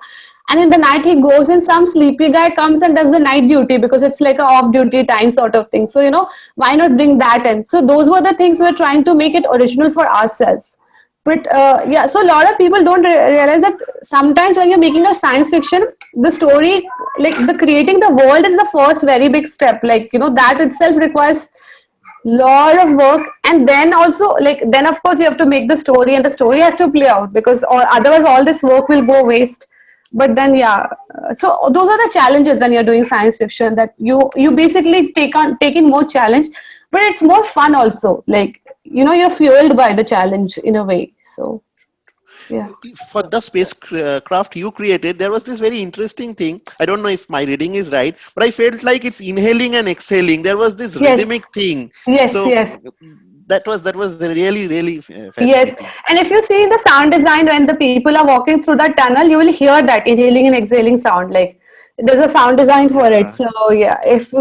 And in the night he goes, and some sleepy guy comes and does the night duty, because it's like a off duty time sort of thing. So, why not bring that in? So those were the things we're trying to make it original for ourselves. But so a lot of people don't realize that sometimes when you're making a science fiction, the story, like the creating the world is the first very big step. Like, that itself requires lot of work. And then also, like, then of course you have to make the story, and the story has to play out, because otherwise all this work will go waste. But then, so those are the challenges when you're doing science fiction, that you basically take in more challenge, but it's more fun also. Like, you're fueled by the challenge in a way. So, yeah. For the spacecraft you created, there was this very interesting thing. I don't know if my reading is right, but I felt like it's inhaling and exhaling. There was this rhythmic thing. Yes, yes. That was really, really fascinating. Yes, and if you see the sound design, when the people are walking through that tunnel, you will hear that inhaling and exhaling sound. Like, there's a sound design for it. So yeah, if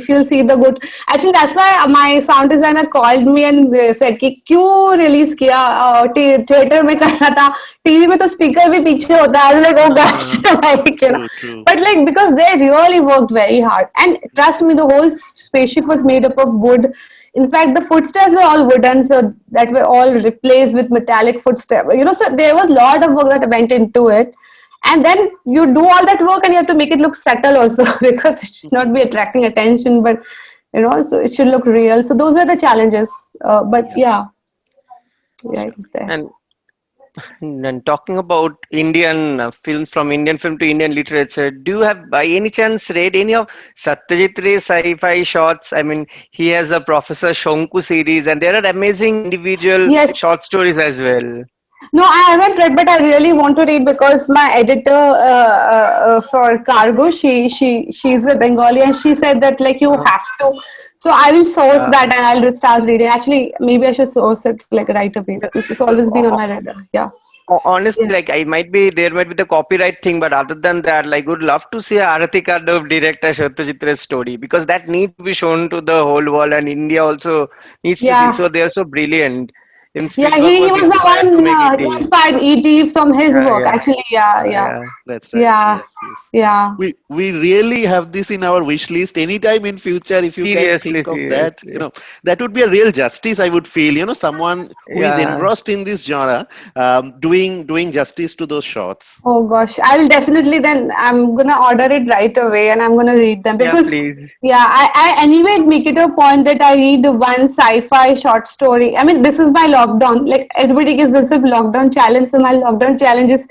you'll see the good, actually that's why my sound designer called me and said कि क्यों release किया theater में करना था, TV में तो speaker भी पीछे होता है. I was like, oh gosh, like, True. But like, because they really worked very hard, and trust me, the whole spaceship was made up of wood. In fact, the footsteps were all wooden, so that were all replaced with metallic footsteps. So there was a lot of work that went into it. And then you do all that work and you have to make it look subtle also, because it should not be attracting attention, but, so it should look real. So those were the challenges. But yeah, it was there. And talking about Indian films, from Indian film to Indian literature, do you have by any chance read any of Satyajit Ray's sci-fi shorts? I mean, he has a Professor Shonku series, and there are amazing individual short stories as well. No, I haven't read, but I really want to read because my editor for Cargo, she's a Bengali, and she said that like you have to. So I will source Uh, that and I'll start reading. Actually, maybe I should source it like right away because it's always been on my radar. Yeah. Honestly, Yeah. like there might be the copyright thing, but other than that, like would love to see Arati Kadov direct a Satyajit's story because that needs to be shown to the whole world, and India also needs to see. Yeah. So they are so brilliant. Even Yeah, Spielberg he was was the inspired to one make who E.T. inspired ET from his Yeah, work. yeah, Actually, yeah, yeah, yeah. That's right. yeah, Yes, yes. yeah. We really have this in our wish list. Anytime in future, if you can Seriously, think of that, seriously. that would be a real justice. I would feel, someone who is Yeah. engrossed in this genre, doing justice to those shots. Oh gosh, I will definitely then. I'm gonna order it right away and I'm gonna read them Yeah, because, please. yeah, I anyway make it a point that I read one sci-fi short story. I mean, this is my lockdown. Like everybody gives this a lockdown challenge. So my lockdown challenge is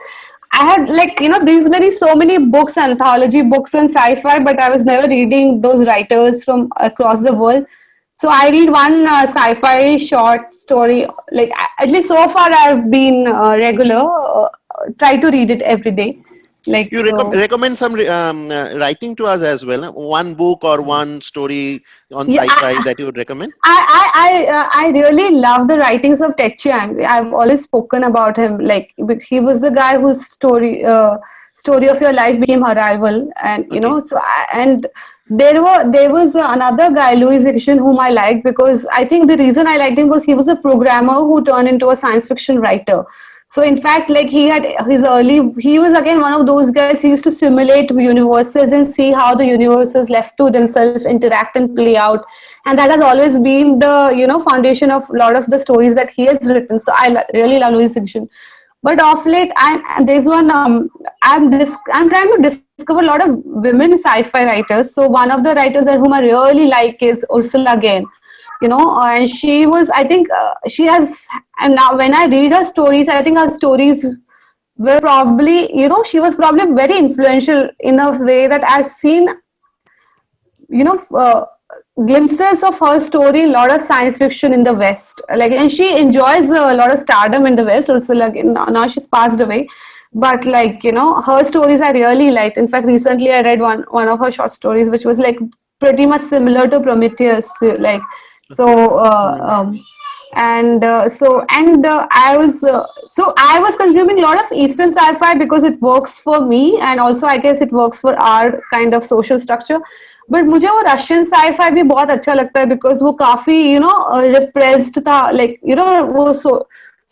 I had like these so many books, anthology books and sci-fi, but I was never reading those writers from across the world. So I read one sci-fi short story. Like at least so far, I've been regular. Try to read it every day. Like You so. recommend some writing to us as well. One book or one story on Yeah, sci-fi that you would recommend. I really love the writings of Ted Chiang. I've always spoken about him. Like he was the guy whose story of your life became Arrival, and Okay. and there was another guy, Louis Zixon, whom I liked because I think the reason I liked him was he was a programmer who turned into a science fiction writer. So in fact, like he was again one of those guys. He used to simulate universes and see how the universes left to themselves interact and play out, and that has always been the foundation of a lot of the stories that he has written. So really love Louis Fiction. But of late, there's one I'm trying to discover a lot of women sci-fi writers. So one of the writers that whom I really like is Ursula Guin. And she was, I think, she has, and now when I read her stories, I think her stories were probably, she was probably very influential in a way that I've seen, you know, uh, glimpses of her story, a lot of science fiction in the West. Like, and she enjoys a lot of stardom in the West. Ursula, now she's passed away, but like her stories I really liked. In fact, recently I read one of her short stories, which was like pretty much similar to Prometheus, like so. I was consuming a lot of Eastern sci-fi because it works for me, and also I guess it works for our kind of social structure. But मुझे वो Russian sci fi भी बहुत अच्छा लगता है because वो काफी repressed था लाइक वो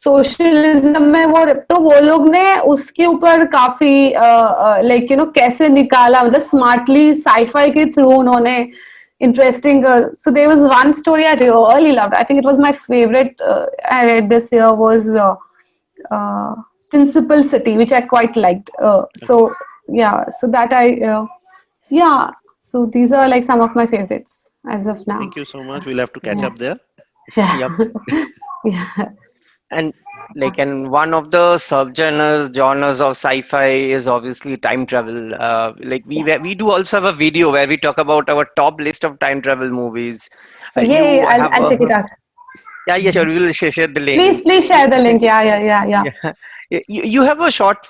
सोशलिज्म में वो लोग ने उसके ऊपर काफी लाइक कैसे निकाला मतलब स्मार्टली साईफाई के थ्रू उन्होंने interesting. So there was one story I really loved. I think it was my favorite I read this year was Principal City, which I quite liked. So yeah, so that yeah. So these are like some of my favorites as of now. Thank you so much. We'll have to catch up there. Yeah. Yep. Yeah. And one of the genres of sci-fi is obviously time travel. We do also have a video where we talk about our top list of time travel movies. Yay, I'll check it out. Yeah, sure. We will share the link. Please share the link. Yeah. Yeah. You have a short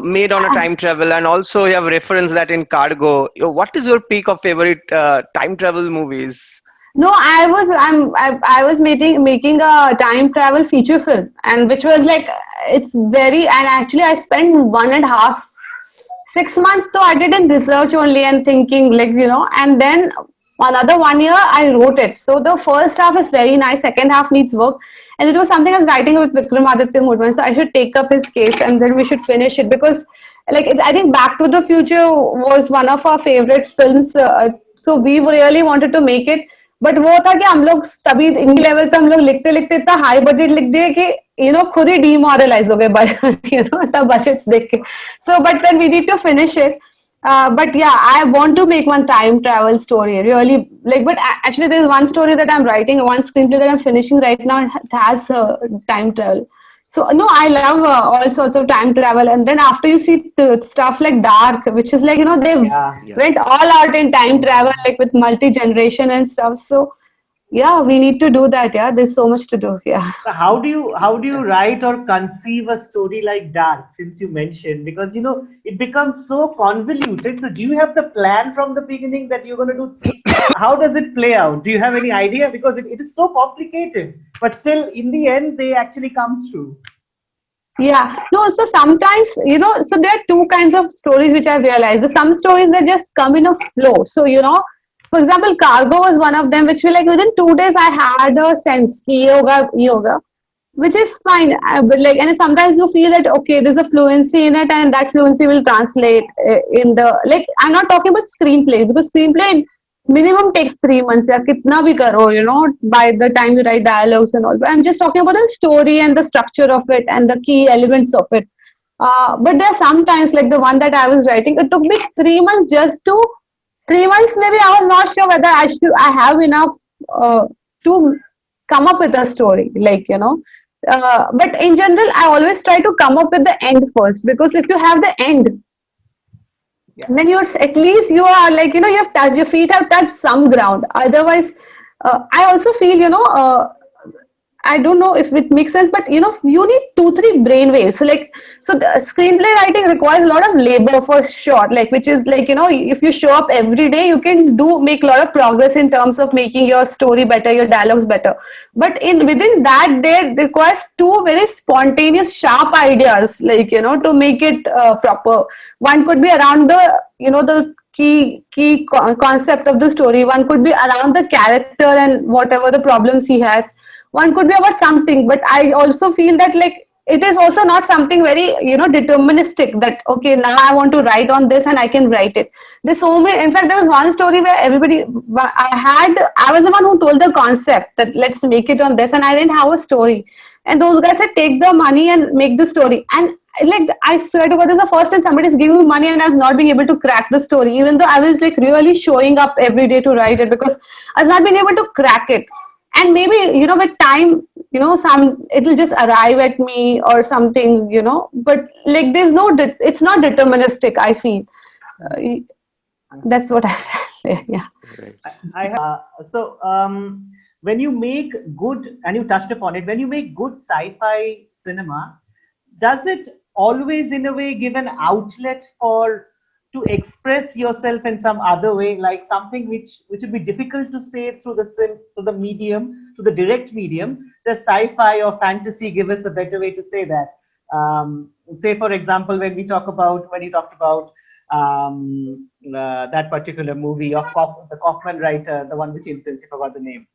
made on a time travel, and also you have referenced that in Cargo. What is your peak of favorite time travel movies? No, I was making a time travel feature film, and which was like it's very, and actually I spent 6 months though I did in research only and thinking like and then another 1 year I wrote it. So the first half is very nice, second half needs work, and it was something I was writing with Vikramaditya Murthy, so I should take up his case and then we should finish it because I think Back to the Future was one of our favorite films, so we really wanted to make it. But वो था कि हम लोग तभी इंडी level पे हम लोग लिखते लिखते इतना हाई बजट लिख दिए कि खुद ही डीमोरलाइज हो गए बजट्स देख के so but then we need to finish it but yeah, I want to make one time travel story really, like, but actually there's one story that I'm writing, one screenplay that I'm finishing right now, it has time travel. So no, I love all sorts of time travel, and then after you see stuff like Dark, which is like they went all out in time travel, like with multi-generation and stuff. So yeah, we need to do that. Yeah, there's so much to do. Yeah. So how do you write or conceive a story like Dark, since you mentioned, because it becomes so convoluted. So do you have the plan from the beginning that you're going to do three? How does it play out? Do you have any idea? Because it is so complicated, but still in the end they actually come through. Yeah, no, so sometimes, so there are two kinds of stories which I realized. There's some stories that just come in a flow. So, for example, Cargo was one of them, which were like within 2 days, I had a sense, ki yoga, which is fine. But like, and sometimes you feel that, okay, there's a fluency in it, and that fluency will translate in the, like, I'm not talking about screenplay, because screenplay minimum takes 3 months, yeah, kitna bhi karo, by the time you write dialogues and all. But I'm just talking about the story and the structure of it and the key elements of it. But there are some times, like the one that I was writing, it took me 3 months just to 3 months. Maybe I was not sure whether I have enough to come up with a story, but in general, I always try to come up with the end first, because if you have the end, then you're at least you are like you have touched, your feet have touched some ground. Otherwise, I also feel I don't know if it makes sense, but you need 2-3 brain waves. So the screenplay writing requires a lot of labor for sure. Like, which is like, if you show up every day, you can make a lot of progress in terms of making your story better, your dialogues better. But within that, there requires two very spontaneous, sharp ideas, like, to make it proper. One could be around the key concept of the story. One could be around the character and whatever the problems he has. One could be about something, but I also feel that like it is also not something very deterministic, that okay, now I want to write on this and I can write it. There's so many. In fact, there was one story where I was the one who told the concept that let's make it on this, and I didn't have a story, and those guys said take the money and make the story. And like, I swear to God, this is the first time somebody is giving me money and I was not being able to crack the story, even though I was like really showing up every day to write it, because I was not being able to crack it. And maybe with time, some it'll just arrive at me or something, but like there's it's not deterministic, I feel. That's what I feel. Yeah. When you make good, and you touched upon it, when you make good sci-fi cinema, does it always in a way give an outlet to express yourself in some other way, like something which would be difficult to say through the medium, to the direct medium? Does sci-fi or fantasy give us a better way to say that? Say, for example, when you talked about that particular movie of the Kaufman writer, the one which influenced, I forgot the name,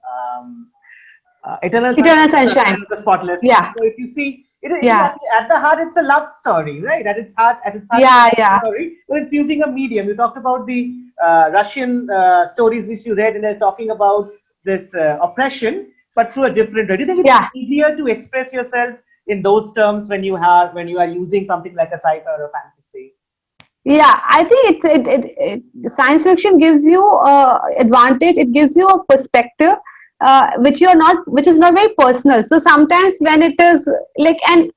Eternal Sunshine of the Spotless. Yeah. So if you see, at the heart, it's a love story, right? At its heart, it's a love story. But it's using a medium. You talked about the Russian stories which you read, and they're talking about this oppression, but through a different way. Do you think it's easier to express yourself in those terms when you are using something like a sci-fi or a fantasy? Yeah, I think science fiction gives you advantage. It gives you a perspective which is not very personal. So sometimes when it is like, and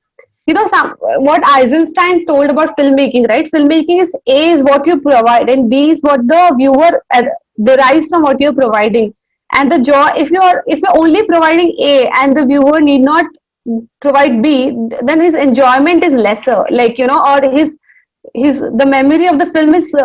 what Eisenstein told about filmmaking, right? Filmmaking is A is what you provide, and B is what the viewer derives from what you're providing. And the joy, if you're only providing A and the viewer need not provide B, then his enjoyment is lesser. Like, or the memory of the film is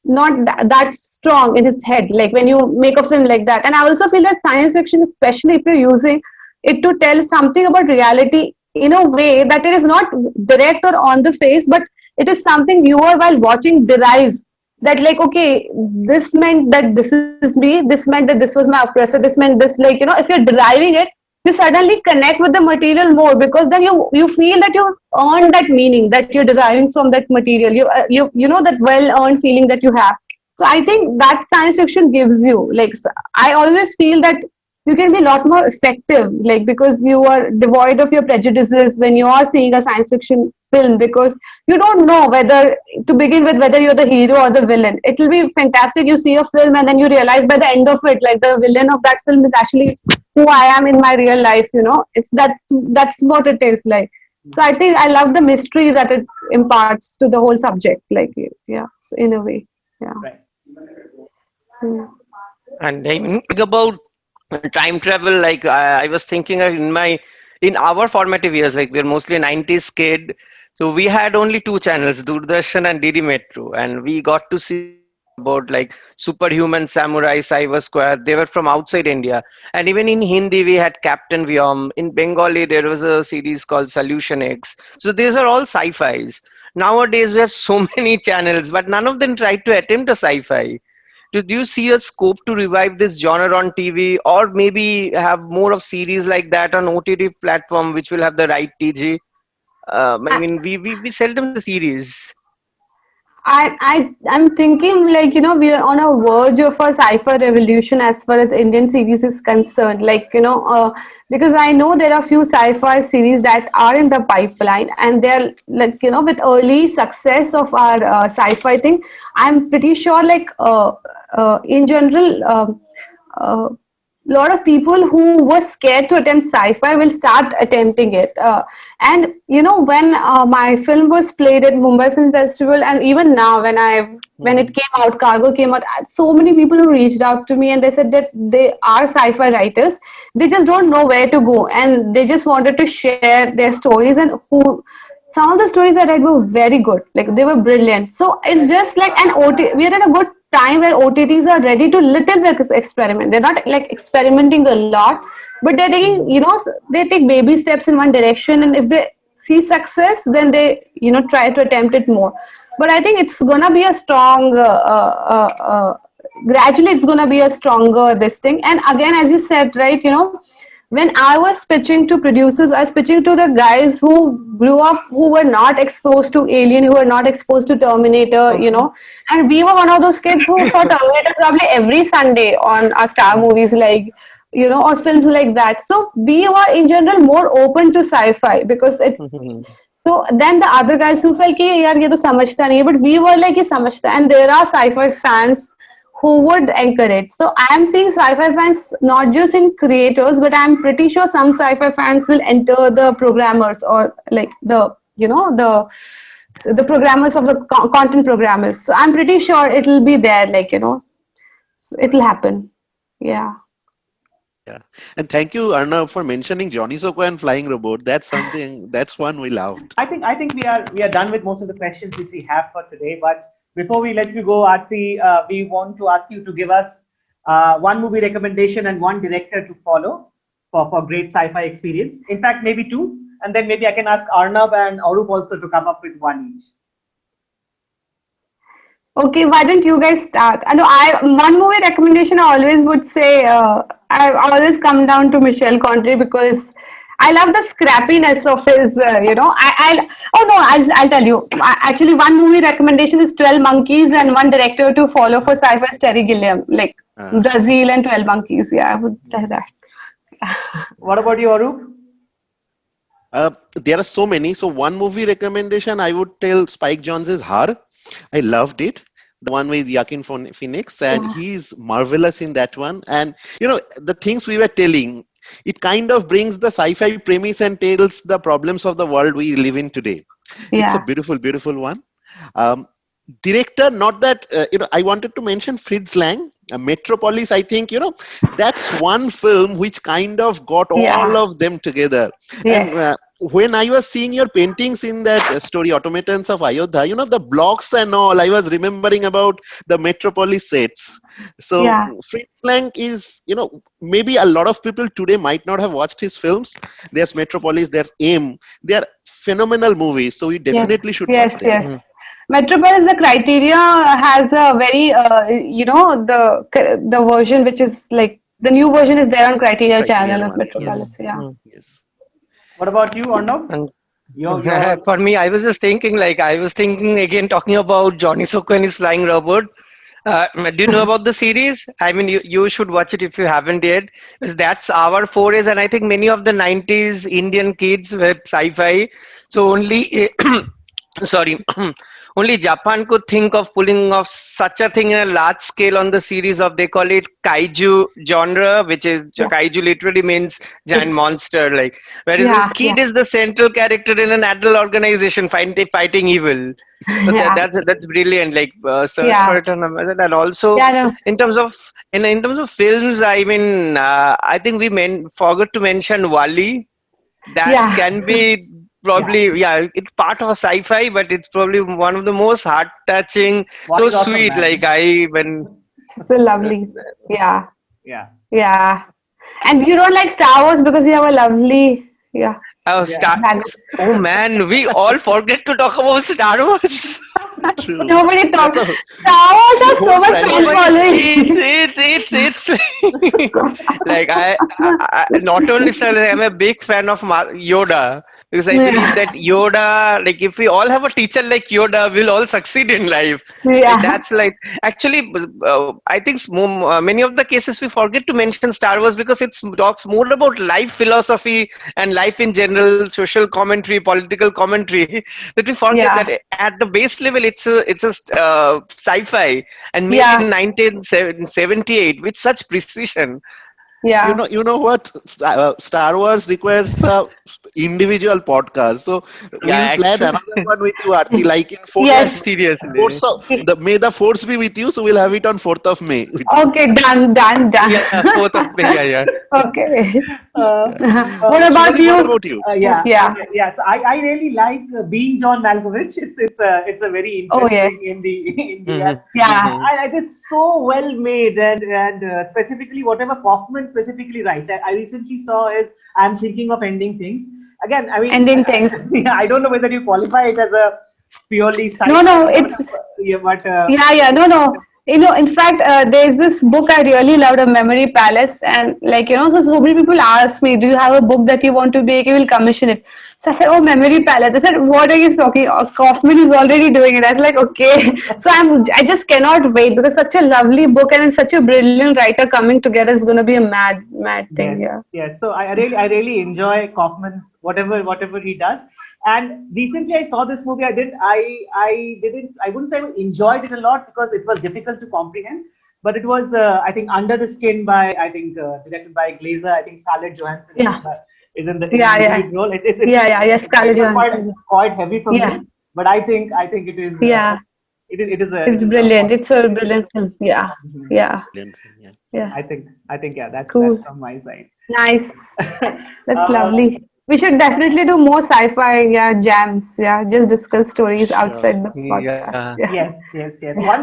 not that strong in his head, like when you make a film like that. And I also feel that science fiction, especially if you're using it to tell something about reality in a way that it is not direct or on the face, but it is something viewer while watching derives, that like, okay, this meant that this is me, this meant that this was my oppressor, this meant this, like, if you're deriving it, you suddenly connect with the material more, because then you feel that you've earned that meaning that you're deriving from that material. You know that well-earned feeling that you have. So I think that science fiction gives you, like, I always feel that you can be a lot more effective, like, because you are devoid of your prejudices when you are seeing a science fiction film, because you don't know whether to begin with whether you're the hero or the villain. It will be fantastic. You see a film and then you realize by the end of it, like, the villain of that film is actually who I am in my real life. That's what it is like. So I think I love the mystery that it imparts to the whole subject, like, so in a way. Right. And I think about time travel, like I was thinking in our formative years, like we're mostly a 90s kid, so we had only two channels, Doordarshan and DD Metro, and we got to see about like Superhuman Samurai, Cyber Square. They were from outside India. And even in Hindi we had Captain Vyom. In Bengali there was a series called Solution X. So these are all sci-fis. Nowadays we have so many channels, but none of them try to attempt a sci-fi. Do you see a scope to revive this genre on TV, or maybe have more of series like that on OTT platform, which will have the right TG? I mean, we seldom see series. I'm thinking like, we are on a verge of a sci-fi revolution as far as Indian series is concerned. Like, because I know there are few sci-fi series that are in the pipeline, and they're like, with early success of our sci-fi thing, I'm pretty sure like in general, lot of people who were scared to attempt sci-fi will start attempting it. And when my film was played at Mumbai Film Festival, and even now when it came out, Cargo came out, so many people who reached out to me and they said that they are sci-fi writers. They just don't know where to go, and they just wanted to share their stories. And who some of the stories I read were very good, like they were brilliant. So it's just like an we are at a good time where OTTs are ready to little bit experiment. They're not like experimenting a lot, but they're taking, they take baby steps in one direction, and if they see success, then they, try to attempt it more. But I think it's gonna be a strong, gradually it's gonna be a stronger this thing. And again, as you said, right, when I was pitching to producers, I was pitching to the guys who grew up, who were not exposed to Alien, who were not exposed to Terminator, and we were one of those kids who saw Terminator probably every Sunday on our star movies, like, or films like that. So we were in general more open to sci-fi because it. So then the other guys who felt कि यार ये तो समझता नहीं है, but we were like ये समझता, and there are sci-fi fans who would anchor it. So I am seeing sci-fi fans not just in creators, but I'm pretty sure some sci-fi fans will enter the programmers, or like the programmers of the content programmers. So I'm pretty sure it'll be there, like, so it'll happen. Yeah. Yeah, and thank you, Arnav, for mentioning Johnny Sokko and Flying Robot. That's something. That's one we loved. I think we are done with most of the questions which we have for today. But before we let you go, Aarti, we want to ask you to give us one movie recommendation and one director to follow for great sci-fi experience. In fact, maybe two, and then maybe I can ask Arnav and Arup also to come up with one each. Okay, why don't you guys start? I know one movie recommendation I always would say, I always come down to Michel Gondry, because I love the scrappiness of his, I'll tell you. Actually, one movie recommendation is 12 Monkeys, and one director to follow for sci-fi is Terry Gilliam, like Brazil and 12 Monkeys. Yeah, I would say that. What about you, Arup? There are so many. So one movie recommendation I would tell Spike Jonze's Har. I loved it. The one with Joaquin Phoenix, and he's marvelous in that one. And the things we were telling, it kind of brings the sci-fi premise and tells the problems of the world we live in today. Yeah. It's a beautiful, beautiful one. Director, not that I wanted to mention Fritz Lang. Metropolis, I think, that's one film which kind of got all of them together. Yes. And when I was seeing your paintings in that story, Automatons of Ayodhya, the blocks and all, I was remembering about the Metropolis sets. So Fritz Lang is, maybe a lot of people today might not have watched his films. There's Metropolis, there's AIM. They are phenomenal movies. So you definitely should watch them. Yes. Metropolis, the Criteria has a very, the version which is like, the new version is there on Criteria channel of Metropolis. Yes. Yes. What about you, Arnav? For me, I was just thinking, again, talking about Johnny Sokko and his Flying Robot. Do you know about the series? I mean, you should watch it if you haven't yet. Because that's our forays, and I think many of the 90s Indian kids with sci-fi. So only, only Japan could think of pulling off such a thing in a large scale on the series of, they call it kaiju genre, which is kaiju literally means giant monster, like, whereas the kid is the central character in an adult organization fighting evil. So that's brilliant. Like search for it on Amazon, and also in terms of in terms of films, I mean, I think we forgot to mention Wall-E. That can be probably it's part of a sci-fi, but it's probably one of the most heart-touching, so sweet. Awesome, like so lovely. Yeah. And you don't like Star Wars because you have a lovely Oh, oh man, we all forget to talk about Star Wars. True. Nobody talks. Star Wars has so much fan following. It's like I not only I'm a big fan of Yoda, because I believe that Yoda, like if we all have a teacher like Yoda, we'll all succeed in life. Like, that's like actually I think many of the cases we forget to mention Star Wars because it talks more about life philosophy and life in general, social commentary, political commentary, that we forget that at the base level it's a sci-fi and made in 1978 with such precision. You know what? Star Wars requires individual podcast. So we'll plan another one with you, Aarti. Like in 4th seriously. May the force be with you. So we'll have it on 4th of May. Okay, done. Yeah, 4th of May. Okay. What about you? What about you? Yes, I really like Being John Malkovich. It's a very interesting it is so well made, and specifically whatever Kaufman specifically writes. I recently saw is I'm Thinking of Ending Things. Again, I mean, ending things. I don't know whether you qualify it as a purely sci-fi. No, it's no. You know, in fact, there's this book I really loved, A Memory Palace, and like, you know, so many people ask me, do you have a book that you want to make? I will commission it. So I said, oh, Memory Palace. I said, what are you talking? Kaufman is already doing it. I was like, okay. So I just cannot wait, because such a lovely book and such a brilliant writer coming together is going to be a mad thing. Yes. So I really enjoy Kaufman's whatever he does. And recently I saw this movie. I wouldn't say I enjoyed it a lot because it was difficult to comprehend, but it was I think Under the Skin directed by Glazer. I think Scarlett Johansson is in the lead role. Scarlett Johansson. Quite heavy for me, but I think it is it's brilliant. It's a brilliant film. I think that's cool. That's from my side. Nice. That's lovely. We should definitely do more sci-fi jams. Just discuss stories outside the podcast. Yes.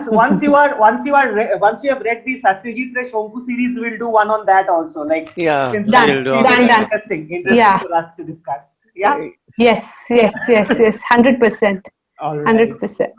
Once you have read the Satyajit Ray Shonku series, we'll do one on that also. Like done. Interesting for us to discuss. Yeah. Yes. 100%. 100%.